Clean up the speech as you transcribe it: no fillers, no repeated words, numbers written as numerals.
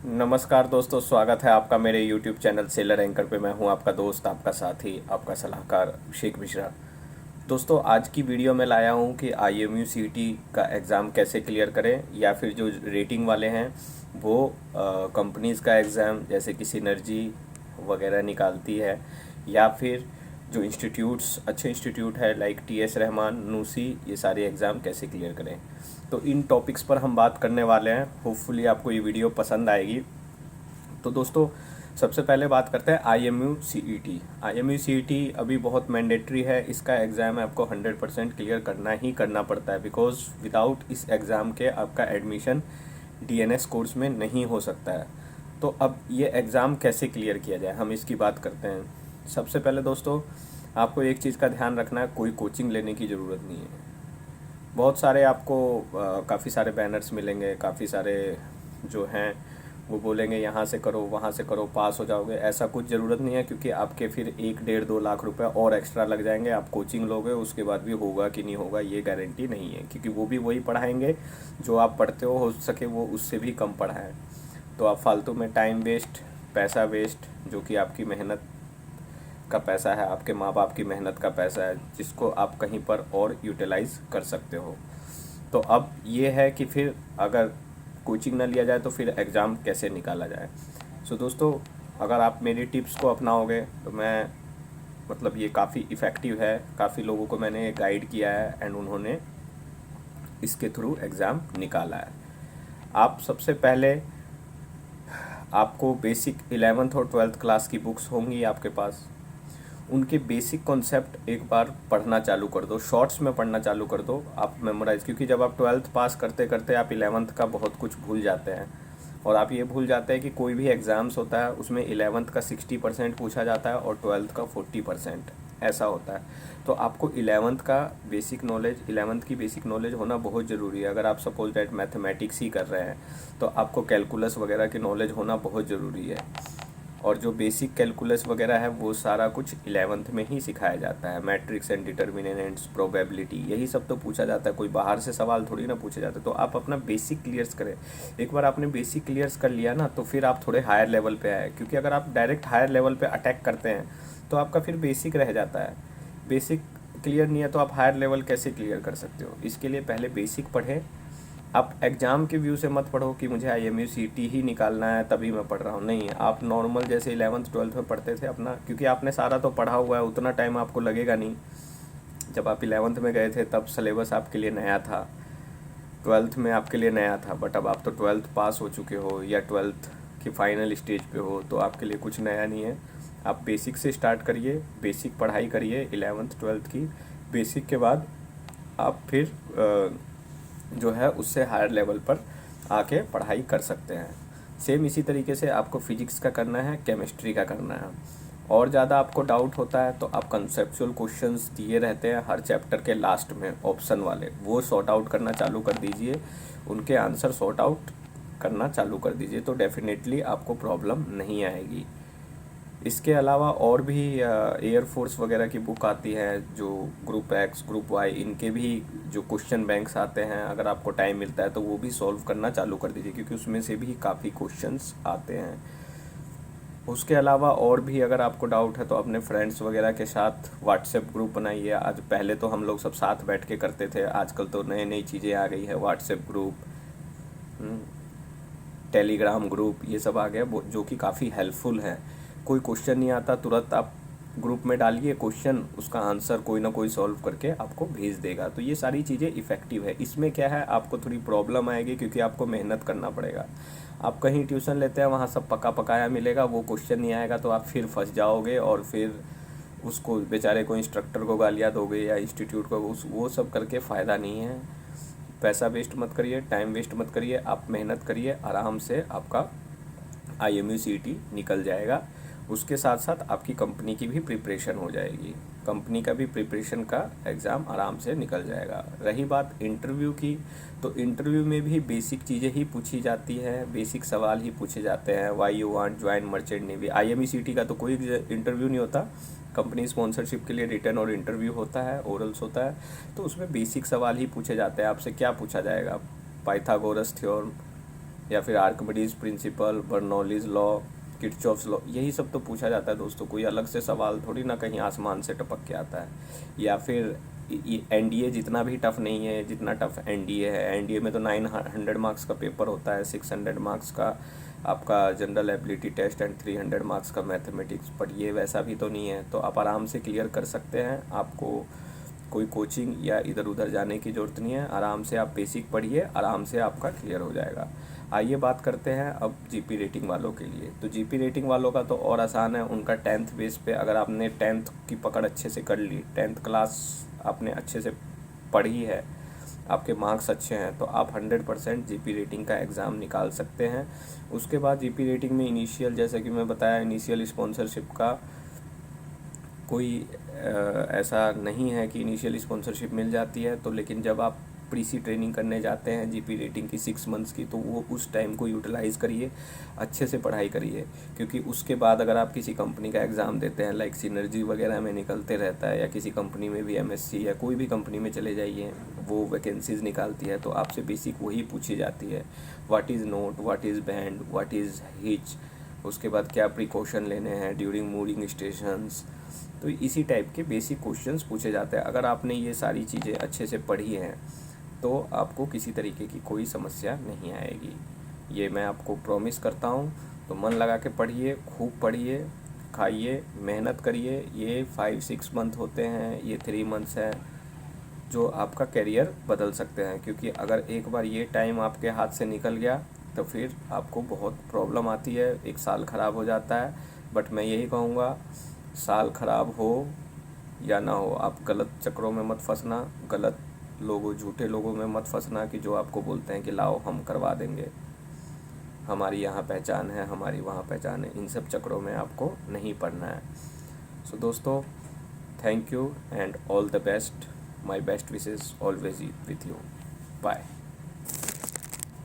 नमस्कार दोस्तों, स्वागत है आपका मेरे YouTube चैनल सेलर एंकर पे। मैं हूं आपका दोस्त, आपका साथी, आपका सलाहकार अभिषेक मिश्रा। दोस्तों, आज की वीडियो में लाया हूं कि IMU CET का एग्ज़ाम कैसे क्लियर करें, या फिर जो रेटिंग वाले हैं वो कंपनीज़ का एग्ज़ाम जैसे कि सिनर्जी वगैरह निकालती है, या फिर जो इंस्टीट्यूट्स अच्छे इंस्टीट्यूट है लाइक TS रहमान, नूसी, ये सारे एग्ज़ाम कैसे क्लियर करें। तो इन टॉपिक्स पर हम बात करने वाले हैं। होपफुली आपको ये वीडियो पसंद आएगी। तो दोस्तों, सबसे पहले बात करते हैं IMU CET। IMU CET अभी बहुत मैंडेटरी है। इसका एग्ज़ाम आपको 100% क्लियर करना ही करना पड़ता है, बिकॉज विदाउट इस एग्ज़ाम के आपका एडमिशन DNS कोर्स में नहीं हो सकता है। तो अब ये एग्ज़ाम कैसे क्लियर किया जाए, हम इसकी बात करते हैं। सबसे पहले दोस्तों, आपको एक चीज़ का ध्यान रखना है, कोई कोचिंग लेने की ज़रूरत नहीं है। बहुत सारे आपको काफ़ी सारे बैनर्स मिलेंगे, काफ़ी सारे जो हैं वो बोलेंगे यहाँ से करो, वहाँ से करो, पास हो जाओगे। ऐसा कुछ ज़रूरत नहीं है, क्योंकि आपके फिर 1 डेढ़ 2 लाख रुपए और एक्स्ट्रा लग जाएंगे। आप कोचिंग लोगे, उसके बाद भी होगा कि नहीं होगा ये गारंटी नहीं है, क्योंकि वो भी वही पढ़ाएंगे जो आप पढ़ते हो सके वो उससे भी कम पढ़ाएं। तो आप फालतू में टाइम वेस्ट, पैसा वेस्ट, जो कि आपकी मेहनत का पैसा है, आपके माँ बाप की मेहनत का पैसा है, जिसको आप कहीं पर और यूटिलाइज़ कर सकते हो। तो अब ये है कि फिर अगर कोचिंग ना लिया जाए तो फिर एग्ज़ाम कैसे निकाला जाए। सो दोस्तों, अगर आप मेरी टिप्स को अपनाओगे तो मैं मतलब ये काफ़ी इफ़ेक्टिव है। काफ़ी लोगों को मैंने गाइड किया है एंड उन्होंने इसके थ्रू एग्ज़ाम निकाला है। आप सबसे पहले, आपको बेसिक 11th और 12th क्लास की बुक्स होंगी आपके पास। उनके बेसिक कॉन्सेप्ट एक बार पढ़ना चालू कर दो, शॉर्ट्स में पढ़ना चालू कर दो, आप मेमोराइज। क्योंकि जब आप 12th पास करते करते आप 11th का बहुत कुछ भूल जाते हैं, और आप ये भूल जाते हैं कि कोई भी एग्ज़ाम्स होता है उसमें 11th का 60% पूछा जाता है और 12th का 40%, ऐसा होता है। तो आपको 11th का बेसिक नॉलेज, 11th की बेसिक नॉलेज होना बहुत ज़रूरी है। अगर आप सपोज डैट मैथमेटिक्स ही कर रहे हैं तो आपको कैलकुलस वगैरह की नॉलेज होना बहुत ज़रूरी है। और जो बेसिक कैलकुलस वगैरह है वो सारा कुछ 11th में ही सिखाया जाता है। मैट्रिक्स एंड डिटर्मिनेंट्स, प्रोबेबिलिटी, यही सब तो पूछा जाता है। कोई बाहर से सवाल थोड़ी ना पूछे जाते। तो आप अपना बेसिक क्लियर्स करें। एक बार आपने बेसिक क्लियर्स कर लिया ना, तो फिर आप थोड़े हायर लेवल पे आए। क्योंकि अगर आप डायरेक्ट हायर लेवल पे अटैक करते हैं तो आपका फिर बेसिक रह जाता है। बेसिक क्लियर नहीं है तो आप हायर लेवल कैसे क्लियर कर सकते हो। इसके लिए पहले बेसिक पढ़ें। आप एग्ज़ाम के व्यू से मत पढ़ो कि मुझे IMU CET ही निकालना है तभी मैं पढ़ रहा हूँ। नहीं, आप नॉर्मल जैसे 11th 12th में पढ़ते थे अपना, क्योंकि आपने सारा तो पढ़ा हुआ है, उतना टाइम आपको लगेगा नहीं। जब आप 11th में गए थे तब सिलेबस आपके लिए नया था, 12th में आपके लिए नया था। बट अब आप तो 12th पास हो चुके हो या 12th की फाइनल स्टेज पे हो, तो आपके लिए कुछ नया नहीं है। आप बेसिक से स्टार्ट करिए, बेसिक पढ़ाई करिए 11th 12th की। बेसिक के बाद आप फिर जो है उससे हायर लेवल पर आके पढ़ाई कर सकते हैं। सेम इसी तरीके से आपको फिजिक्स का करना है, केमिस्ट्री का करना है। और ज़्यादा आपको डाउट होता है तो आप कंसेप्चुअल क्वेश्चंस दिए रहते हैं हर चैप्टर के लास्ट में, ऑप्शन वाले, वो सॉर्ट आउट करना चालू कर दीजिए। उनके आंसर सॉर्ट आउट करना चालू कर दीजिए, तो डेफिनेटली आपको प्रॉब्लम नहीं आएगी। इसके अलावा और भी एयरफोर्स वगैरह की बुक आती है, जो ग्रुप एक्स, ग्रुप वाई, इनके भी जो क्वेश्चन बैंक्स आते हैं, अगर आपको टाइम मिलता है तो वो भी सॉल्व करना चालू कर दीजिए, क्योंकि उसमें से भी काफ़ी क्वेश्चंस आते हैं। उसके अलावा और भी अगर आपको डाउट है तो अपने फ्रेंड्स वगैरह के साथ व्हाट्सएप ग्रुप बनाइए। आज पहले तो हम लोग सब साथ बैठ के करते थे, आजकल तो नई नई चीज़ें आ गई है, व्हाट्सएप ग्रुप, टेलीग्राम ग्रुप, ये सब आ गया जो कि काफ़ी हेल्पफुल है। कोई क्वेश्चन नहीं आता, तुरंत आप ग्रुप में डालिए क्वेश्चन, उसका आंसर कोई ना कोई सॉल्व करके आपको भेज देगा। तो ये सारी चीज़ें इफ़ेक्टिव है। इसमें क्या है, आपको थोड़ी प्रॉब्लम आएगी क्योंकि आपको मेहनत करना पड़ेगा। आप कहीं ट्यूशन लेते हैं, वहाँ सब पका पकाया मिलेगा, वो क्वेश्चन नहीं आएगा तो आप फिर फंस जाओगे, और फिर उसको बेचारे को, इंस्ट्रक्टर को गालियाँ दोगे या इंस्टीट्यूट को, वो सब करके फ़ायदा नहीं है। पैसा वेस्ट मत करिए, टाइम वेस्ट मत करिए, आप मेहनत करिए, आराम से आपका IMU CET निकल जाएगा। उसके साथ साथ आपकी कंपनी की भी प्रिपरेशन हो जाएगी, कंपनी का भी प्रिपरेशन का एग्ज़ाम आराम से निकल जाएगा। रही बात इंटरव्यू की, तो इंटरव्यू में भी बेसिक चीज़ें ही पूछी जाती हैं, बेसिक सवाल ही पूछे जाते हैं। Why you want join merchant navy. IMU CET का तो कोई इंटरव्यू नहीं होता, कंपनी स्पॉन्सरशिप के लिए रिटर्न और इंटरव्यू होता है, ओरल्स होता है। तो उसमें बेसिक सवाल ही पूछे जाते हैं। आपसे क्या पूछा जाएगा, पाइथागोरस थ्योरम या फिर Archimedes principal, Bernoulli's law, Kirchhoff's law, यही सब तो पूछा जाता है दोस्तों। कोई अलग से सवाल थोड़ी ना कहीं आसमान से टपक के आता है। या फिर एनडीए जितना भी टफ नहीं है जितना टफ एनडीए है। एनडीए में तो 900 मार्क्स का पेपर होता है, 600 मार्क्स का आपका general ability test and 300 marks का मैथमेटिक्स। बट ये वैसा भी तो नहीं है, तो आप आराम से क्लियर कर सकते हैं। आपको कोई कोचिंग या इधर उधर जाने की ज़रूरत नहीं है, आराम से आप बेसिक पढ़िए, आराम से आपका क्लियर हो जाएगा। आइए बात करते हैं अब जीपी रेटिंग वालों के लिए। तो जीपी रेटिंग वालों का तो और आसान है। उनका 10th बेस पे, अगर आपने 10th की पकड़ अच्छे से कर ली, 10th क्लास आपने अच्छे से पढ़ी है, आपके मार्क्स अच्छे हैं, तो आप 100% जीपी रेटिंग का एग्ज़ाम निकाल सकते हैं। उसके बाद जीपी रेटिंग में इनिशियल, जैसे कि मैं बताया, इनिशियल स्पॉन्सरशिप का कोई ऐसा नहीं है कि इनिशियल स्पॉन्सरशिप मिल जाती है। तो लेकिन जब आप प्रीसी ट्रेनिंग करने जाते हैं जीपी रेटिंग की 6 मंथ्स की, तो वो उस टाइम को यूटिलाइज़ करिए, अच्छे से पढ़ाई करिए। क्योंकि उसके बाद अगर आप किसी कंपनी का एग्ज़ाम देते हैं, लाइक सिनर्जी वगैरह में निकलते रहता है, या किसी कंपनी में भी एमएससी या कोई भी कंपनी में चले जाइए, वो वैकेंसीज़ निकालती है, तो आपसे बेसिक वही पूछी जाती है। What is note, what is band, what is hitch, उसके बाद क्या प्रिकॉशन लेने हैं ड्यूरिंग मूविंग स्टेशंस। तो इसी टाइप के बेसिक क्वेश्चंस पूछे जाते हैं। अगर आपने ये सारी चीज़ें अच्छे से पढ़ी हैं तो आपको किसी तरीके की कोई समस्या नहीं आएगी, ये मैं आपको प्रॉमिस करता हूँ। तो मन लगा के पढ़िए, खूब पढ़िए, खाइए, मेहनत करिए। ये 5-6 मंथ होते हैं, ये 3 मंथ्स हैं जो आपका करियर बदल सकते हैं। क्योंकि अगर एक बार ये टाइम आपके हाथ से निकल गया तो फिर आपको बहुत प्रॉब्लम आती है, एक साल ख़राब हो जाता है। बट मैं यही कहूँगा, साल ख़राब हो या ना हो, आप गलत चक्रों में मत फंसना, गलत लोगों, झूठे लोगों में मत फंसना कि जो आपको बोलते हैं कि लाओ हम करवा देंगे, हमारी यहाँ पहचान है, हमारी वहाँ पहचान है। इन सब चक्रों में आपको नहीं पड़ना है। सो दोस्तों, thank you and all the best. My best wishes always with you. Bye.